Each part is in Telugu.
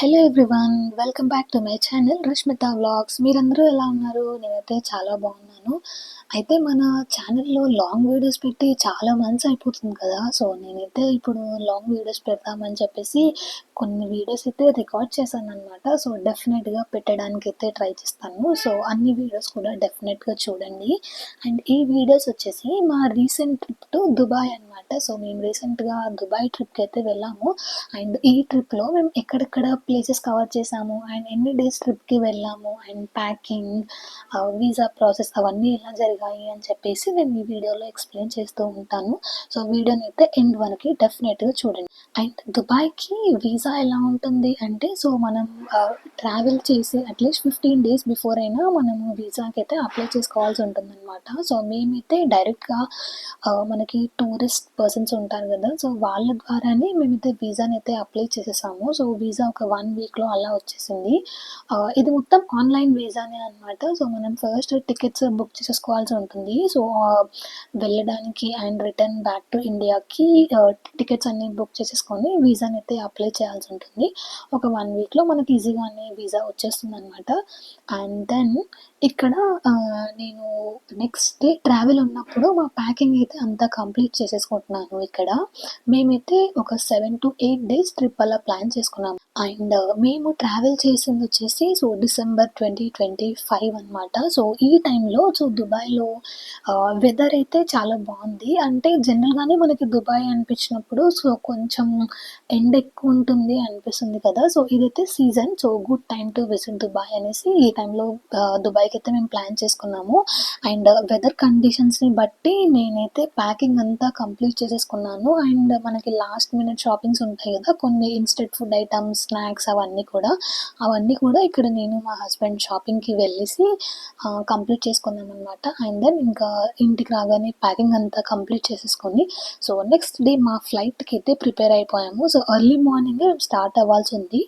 Hello everyone, welcome back to my channel Rashmita vlogs. మీరందరూ ఎలా ఉన్నారు? నేనైతే చాలా బాగున్నాను. అయితే మన ఛానల్‌లో లాంగ్ వీడియోస్ పెట్టి చాలా మంత్స్ అయిపోతుంది కదా! సో, నేనైతే ఇప్పుడు లాంగ్ వీడియోస్ పెడదామని చెప్పేసి కొన్ని వీడియోస్ అయితే రికార్డ్ చేశాననమాట. సో, డెఫినెట్‌గా పెట్టడానికైతే ట్రై చేస్తాను. సో, అన్ని వీడియోస్ కూడా డెఫినెట్‌గా చూడండి. అండ్ ఈ వీడియోస్ వచ్చేసి మా రీసెంట్ ట్రిప్ టు దుబాయ్ అనమాట. సో, మేము రీసెంట్‌గా దుబాయ్ ట్రిప్‌కైతే వెళ్ళాము. అండ్ ఈ ట్రిప్‌లో మేము ఎక్కడెక్కడ ప్లేసెస్ కవర్ చేసాము అండ్ ఎన్ని డేస్ ట్రిప్‌కి వెళ్ళాము అండ్ ప్యాకింగ్, వీసా ప్రాసెస్ అవన్నీ ఎలా జరిగాయి అని చెప్పేసి నేను ఈ వీడియోలో ఎక్స్‌ప్లెయిన్ చేస్తూ ఉంటాను. సో, వీడియోనైతే ఎండ్ వరకి డెఫినెట్‌గా చూడండి. అండ్ దుబాయ్‌కి వీసా ఎలా ఉంటుంది అంటే, సో, మనం ట్రావెల్ చేసి అట్‌లీస్ట్ 15 డేస్ బిఫోర్ అయినా మనము వీసాకైతే అప్లై చేసుకోవాల్సి ఉంటుందనమాట. సో, మేమైతే డైరెక్ట్‌గా మనకి టూరిస్ట్ పర్సన్స్ ఉంటారు కదా! సో, వాళ్ళ ద్వారానే మేమైతే వీసానైతే అప్లై చేసేసాము. సో, వీసా ఒక 1 వీక్‌లో అలా వచ్చేసింది. ఇది మొత్తం ఆన్‌లైన్ వీసానే అనమాట. సో, మనం ఫస్ట్ టికెట్స్ బుక్ చేసేసుకోవాల్సి ఉంటుంది. సో, వెళ్ళడానికి అండ్ రిటర్న్ బ్యాక్ టు ఇండియాకి టికెట్స్ అన్నీ బుక్ చేసేసుకొని వీసానైతే అప్లై చేయాల్సి ఉంటుంది. ఒక 1 వీక్‌లో మనకి ఈజీగానే వీసా వచ్చేస్తుందనమాట. అండ్ దెన్ ఇక్కడ నేను నెక్స్ట్ డే ట్రావెల్ ఉన్నప్పుడు మా ప్యాకింగ్ అయితే అంతా కంప్లీట్ చేసేసుకుంటున్నాను ఇక్కడ. మేమైతే ఒక 7-8 డేస్ ట్రిప్ అలా ప్లాన్ చేసుకున్నాము. అండ్ మేము ట్రావెల్ చేసిందొచ్చేసి సో, డిసెంబర్ 2025 అనమాట. సో, ఈ టైంలో సో, దుబాయ్‌లో వెదర్ అయితే చాలా బావుంది. అంటే జనరల్‌గానే మనకి దుబాయ్ అనిపించినప్పుడు సో, కొంచెం ఎండ ఎక్కువుంటుంది అనిపిస్తుంది కదా! సో, ఇదైతే season. So, good time to visit Dubai అనేసి ఈ టైంలో దుబాయ్‌కైతే మేము ప్లాన్ చేసుకున్నాము. అండ్ వెదర్ కండిషన్స్‌ని బట్టి నేనైతే ప్యాకింగ్ అంతా కంప్లీట్ చేసేసుకున్నాను. అండ్ మనకి లాస్ట్ మినిట్ షాపింగ్స్ ఉంటాయి కదా! కొన్ని ఇన్‌స్టంట్ ఫుడ్ ఐటమ్స్, స్నాక్స్ అవన్నీ కూడా ఇక్కడ నేను మా హస్బెండ్ షాపింగ్‌కి వెళ్ళేసి కంప్లీట్ చేసుకున్నామనమాట. అండ్ దెన్ ఇంకా ఇంటికి రాగానే ప్యాకింగ్ అంతా కంప్లీట్ చేసేసుకొని సో, నెక్స్ట్ డే మా ఫ్లైట్‌కి అయితే ప్రిపేర్ అయిపోయాము. సో, ఎర్లీ మార్నింగే స్టార్ట్ అవ్వాల్సుంది.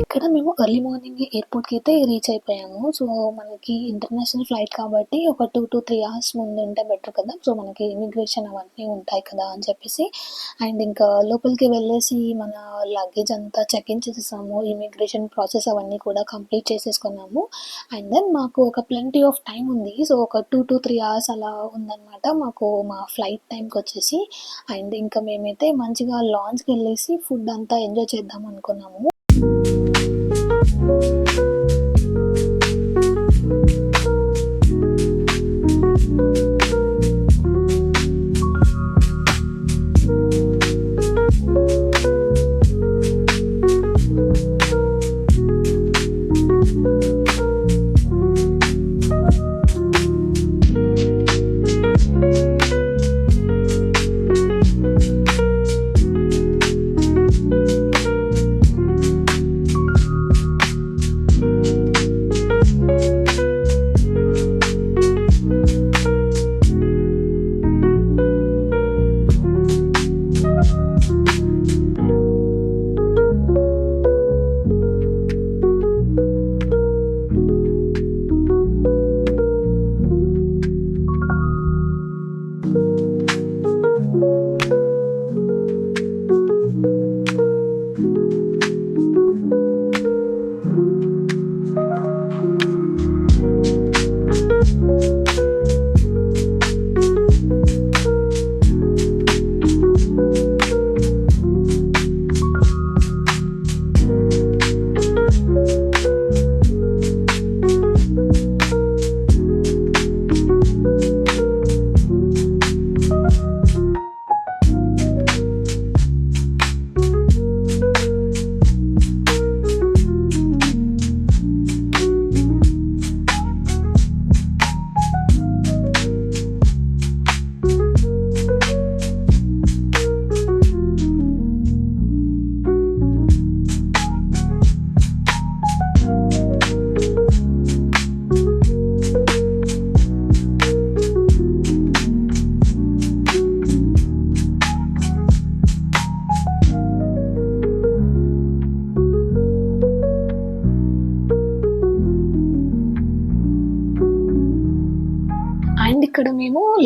ఇక్కడ మేము ఎర్లీ మార్నింగ్ ఎయిర్‌పోర్ట్‌కి అయితే రీచ్ అయిపోయాము. సో, మనకి ఇంటర్నేషనల్ ఫ్లైట్ కాబట్టి ఒక 2-3 అవర్స్ ముందుంటే బెటర్ కదా! సో, మనకి ఇమిగ్రేషన్ అవన్నీ ఉంటాయి కదా అని చెప్పేసి అండ్ ఇంకా లోపలికి వెళ్ళేసి మన లగేజ్ అంతా చెక్ ఇన్ చేసేసాము. ఇమిగ్రేషన్ ప్రాసెస్ అవన్నీ కూడా కంప్లీట్ చేసేసుకున్నాము. అండ్ దెన్ మాకు ఒక ప్లెంటీ ఆఫ్ టైమ్ ఉంది. సో, ఒక 2-3 అవర్స్ అలా ఉందనమాట మాకు మా ఫ్లైట్ టైమ్‌కొచ్చేసి. అండ్ ఇంకా మేమైతే మంచిగా లాంజ్‌కెళ్ళేసి ఫుడ్ అంతా ఎంజాయ్ చేద్దాం అనుకున్నాము.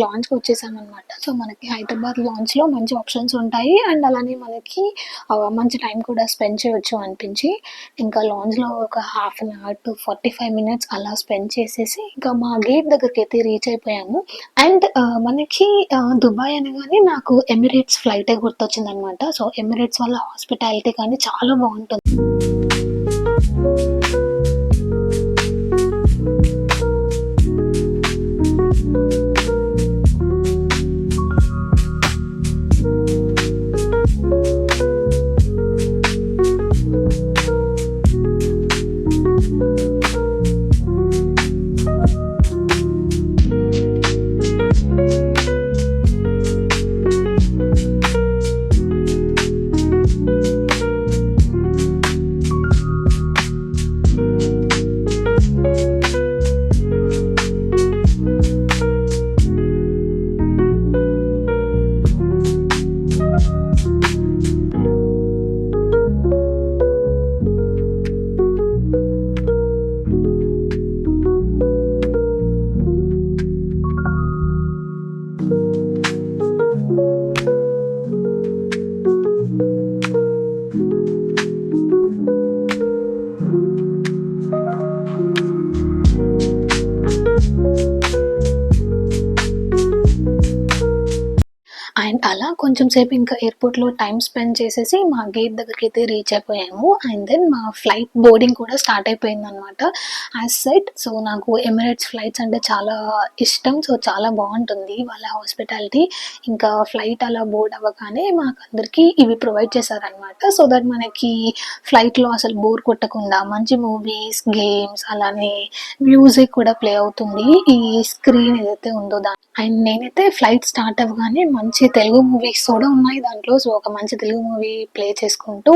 లాంచ్‌కి వచ్చేసామనమాట. సో, మనకి హైదరాబాద్ లాంచ్‌లో మంచి ఆప్షన్స్ ఉంటాయి. అండ్ అలానే మనకి మంచి టైం కూడా స్పెండ్ చేయొచ్చు అనిపించి, ఇంకా లాంజ్‌లో ఒక half an hour to 45 minutes అలా స్పెండ్ చేసేసి, ఇంకా మా గేట్ దగ్గరికైతే రీచ్ అయిపోయాము. అండ్ మనకి దుబాయ్ అనగానే నాకు ఎమిరేట్స్ ఫ్లైటే గుర్తొచ్చిందనమాట. సో, ఎమిరేట్స్ వాళ్ళ హాస్పిటాలిటీ కానీ చాలా బావుంటుంది. అండ్ అలా కొంచెం సేపు ఇంకా ఎయిర్‌పోర్ట్‌లో టైమ్ స్పెండ్ చేసేసి మా గేట్ దగ్గరికైతే రీచ్ అయిపోయాము. అండ్ దెన్ మా ఫ్లైట్ బోర్డింగ్ కూడా స్టార్ట్ అయిపోయిందనమాట. యాజ్ సెడ్ సో, నాకు ఎమిరేట్స్ ఫ్లైట్స్ అంటే చాలా ఇష్టం. సో, చాలా బావుంటుంది వాళ్ళ హాస్పిటాలిటీ. ఇంకా ఫ్లైట్ అలా బోర్డ్ అవ్వగానే మాకందరికీ ఇవి ప్రొవైడ్ చేశారనమాట. సో దట్ మనకి ఫ్లైట్‌లో అసలు బోర్ కొట్టకుండా మంచి మూవీస్, గేమ్స్ అలానే మ్యూజిక్ కూడా ప్లే అవుతుంది. ఈ స్క్రీన్ ఏదైతే ఉందో అండ్ నేనైతే ఫ్లైట్ స్టార్ట్ అవ్వగానే మంచి తెలుగు మూవీస్ కూడా ఉన్నాయి దాంట్లో. సో, ఒక మంచి తెలుగు మూవీ ప్లే చేసుకుంటూ,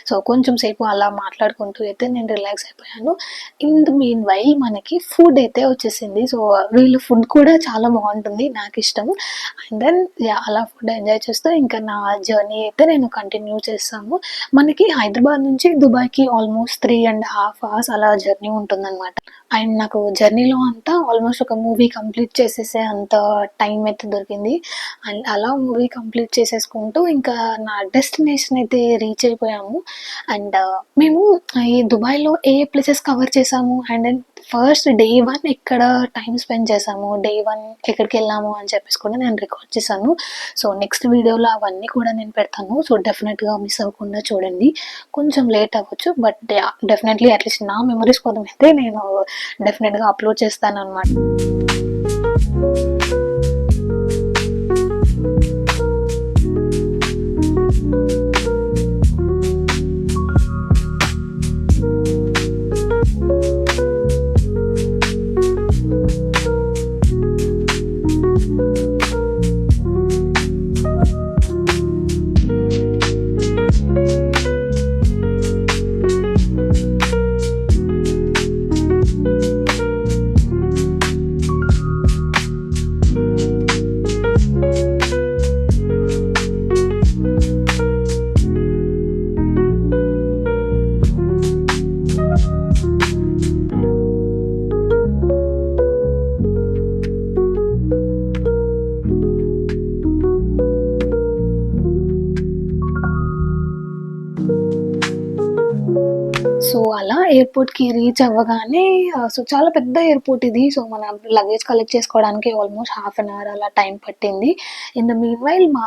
సో, కొంచెం సేపు అలా మాట్లాడుకుంటూ అయితే నేను రిలాక్స్ అయిపోయాను. ఇన్ ది మీన్ వైల్ మనకి ఫుడ్ అయితే వచ్చేసింది. సో, వీళ్ళు ఫుడ్ కూడా చాలా బావుంటుంది. నాకిష్టం. And then yeah! అలా ఫుడ్ ఎంజాయ్ చేస్తూ ఇంకా నా జర్నీ అయితే నేను కంటిన్యూ చేశాము. మనకి హైదరాబాద్ నుంచి దుబాయ్‌కి ఆల్మోస్ట్ 3½ అవర్స్ అలా జర్నీ ఉంటుందనమాట. అండ్ నాకు జర్నీలో అంతా ఆల్మోస్ట్ ఒక మూవీ కంప్లీట్ చేసేసే అంత టైం అయితే దొరికింది. అండ్ అలా మూవీ కంప్లీట్ చేసేసుకుంటూ ఇంకా నా డెస్టినేషన్ అయితే రీచ్ అయిపోయాము. అండ్ మేము ఈ దుబాయ్‌లో ఏ ప్లేసెస్ కవర్ చేసాము అండ్ దెన్ ఫస్ట్ డే 1 ఎక్కడ టైమ్ స్పెండ్ చేసాము, డే 1 ఎక్కడికెళ్ళాము అని చెప్పేసి కూడా నేను రికార్డ్ చేశాను. సో, నెక్స్ట్ వీడియోలో అవన్నీ కూడా నేను పెడతాను. సో, డెఫినెట్‌గా మిస్ అవ్వకుండా చూడండి. కొంచెం లేట్ అవ్వచ్చు. But yeah! డెఫినెట్‌లీ అట్‌లీస్ట్ నా మెమోరీస్ కోసం అయితే నేను డెఫినెట్‌గా అప్‌లోడ్ చేస్తాననమాట. సో, అలా ఎయిర్‌పోర్ట్‌కి రీచ్ అవ్వగానే సో, చాలా పెద్ద ఎయిర్‌పోర్ట్ ఇది. సో, మన లగేజ్ కలెక్ట్ చేసుకోవడానికి ఆల్మోస్ట్ హాఫ్ అన్ అవర్ అలా టైం పట్టింది. ఇన్ ద మీన్ వైల్ మా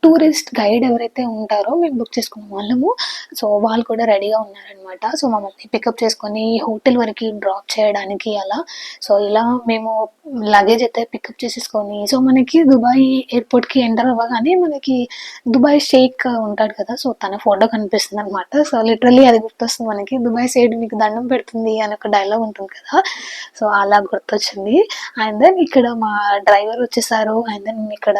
టూరిస్ట్ గైడ్ ఎవరైతే ఉంటారో మేము బుక్ చేసుకున్న వాళ్ళము. సో, వాళ్ళు కూడా రెడీగా ఉన్నారనమాట. సో, మమ్మల్ని పికప్ చేసుకొని హోటల్ వరకి డ్రాప్ చేయడానికి అలా. సో, ఇలా మేము లగేజ్ అయితే పికప్ చేసేసుకొని సో, మనకి దుబాయ్ ఎయిర్‌పోర్ట్‌కి ఎంటర్ అవ్వగానే మనకి దుబాయ్ షేక్ ఉంటాడు కదా! సో, తన ఫోటో కనిపిస్తుందనమాట. సో, లిటరల్లీ అది గుర్తొస్తుంది మనకి. దుబాయ్ సైడ్ మీకు దండం పెడుతుంది అని ఒక డైలాగ్ ఉంటుంది కదా! సో, అలా గుర్తొచ్చింది. అండ్ దెన్ ఇక్కడ మా డ్రైవర్ వచ్చేసారు. అండ్ దెన్ ఇక్కడ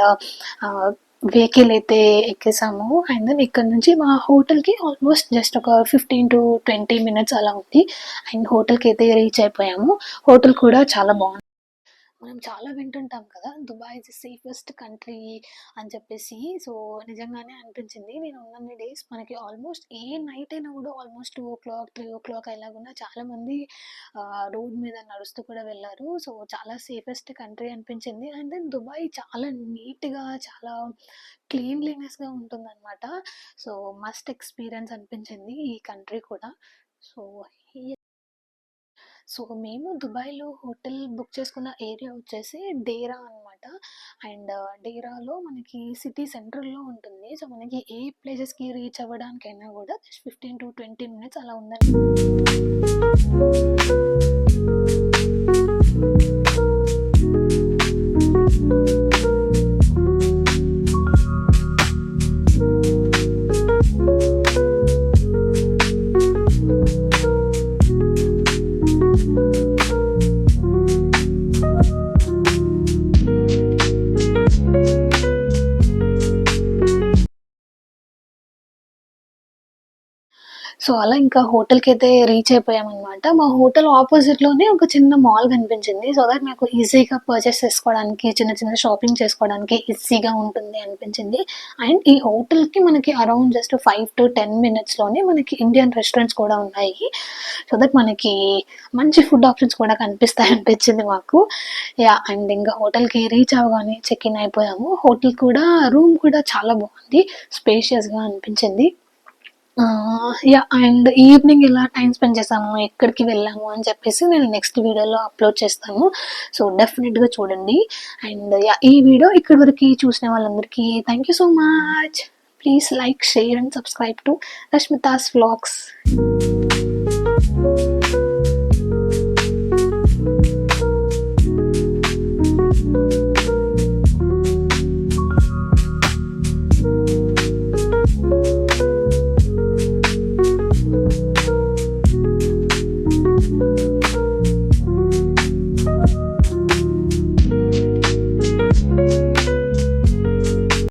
ఆహ్, వెహికల్ అయితే ఎక్కేసాము. అండ్ దెన్ ఇక్కడ నుంచి మా హోటల్‌కి ఆల్మోస్ట్ జస్ట్ ఒక 15-20 మినిట్స్ అలా ఉంది. అండ్ హోటల్‌కి అయితే రీచ్ అయిపోయాము. హోటల్ కూడా చాలా బావుంది. మనం చాలా వింటుంటాం కదా! Dubai is the safest country అని చెప్పేసి. సో, నిజంగానే అనిపించింది. నేను ఉన్నన్ని డేస్ మనకి ఆల్మోస్ట్ ఏ నైట్ అయినా గూడా ఆల్మోస్ట్ 2:00, 3:00 అయినా గూడా చాలామంది రోడ్ మీద నడుస్తూ కూడా వెళ్లారు. సో, చాలా సేఫెస్ట్ కంట్రీ అనిపించింది. అండ్ దెన్ దుబాయ్ చాలా నీట్‌గా, చాలా క్లీన్లీనెస్‌గా ఉంటుందనమాట. సో, మస్ట్ ఎక్స్‌పీరియన్స్ అనిపించింది ఈ కంట్రీ కూడా. సో, మేము దుబాయ్‌లో హోటల్ బుక్ చేసుకున్న ఏరియా వచ్చేసి డేరా అనమాట. అండ్ డేరాలో మనకి సిటీ సెంట్రల్‌లో ఉంటుంది. సో, మనకి ఏ ప్లేసెస్‌కి రీచ్ అవ్వడానికైనా గూడా జస్ట్ 15-20 మినిట్స్ అలా ఉందండి. సో, అలా ఇంకా హోటల్‌కైతే రీచ్ అయిపోయామనమాట. మా హోటల్ అపోజిట్‌లోనే ఒక చిన్న మాల్ కనిపించింది. సో దట్ నాకు ఈజీగా పర్చేస్ చేసుకోవడానికి, చిన్న చిన్న షాపింగ్ చేసుకోవడానికి ఈజీగా ఉంటుంది అనిపించింది. అండ్ ఈ హోటల్‌కి మనకి అరౌండ్ జస్ట్ 5-10 మినిట్స్‌లోనే మనకి ఇండియన్ రెస్టారెంట్స్ కూడా ఉన్నాయి. సో దట్ మనకి మంచి ఫుడ్ ఆప్షన్స్ కూడా కనిపిస్తాయి అనిపించింది మాకు. యాహ్! అండ్ ఇంకా హోటల్‌కి రీచ్ అవ్వగానే చెక్ ఇన్ అయిపోయాము. హోటల్ కూడా రూమ్ కూడా చాలా బాగుంది. స్పేషియస్‌గా అనిపించింది. యాహ్! అండ్ ఈవినింగ్ ఎలా టైమ్ స్పెండ్ చేశాము, ఎక్కడికి వెళ్ళాము అని చెప్పేసి నేను నెక్స్ట్ వీడియోలో అప్‌లోడ్ చేస్తాను. సో, డెఫినిట్‌గా చూడండి. And yeah! ఈ వీడియో ఇక్కడి వరకి చూసిన వాళ్ళందరికీ thank you so much. Please like, share and subscribe to Rashmita's vlogs.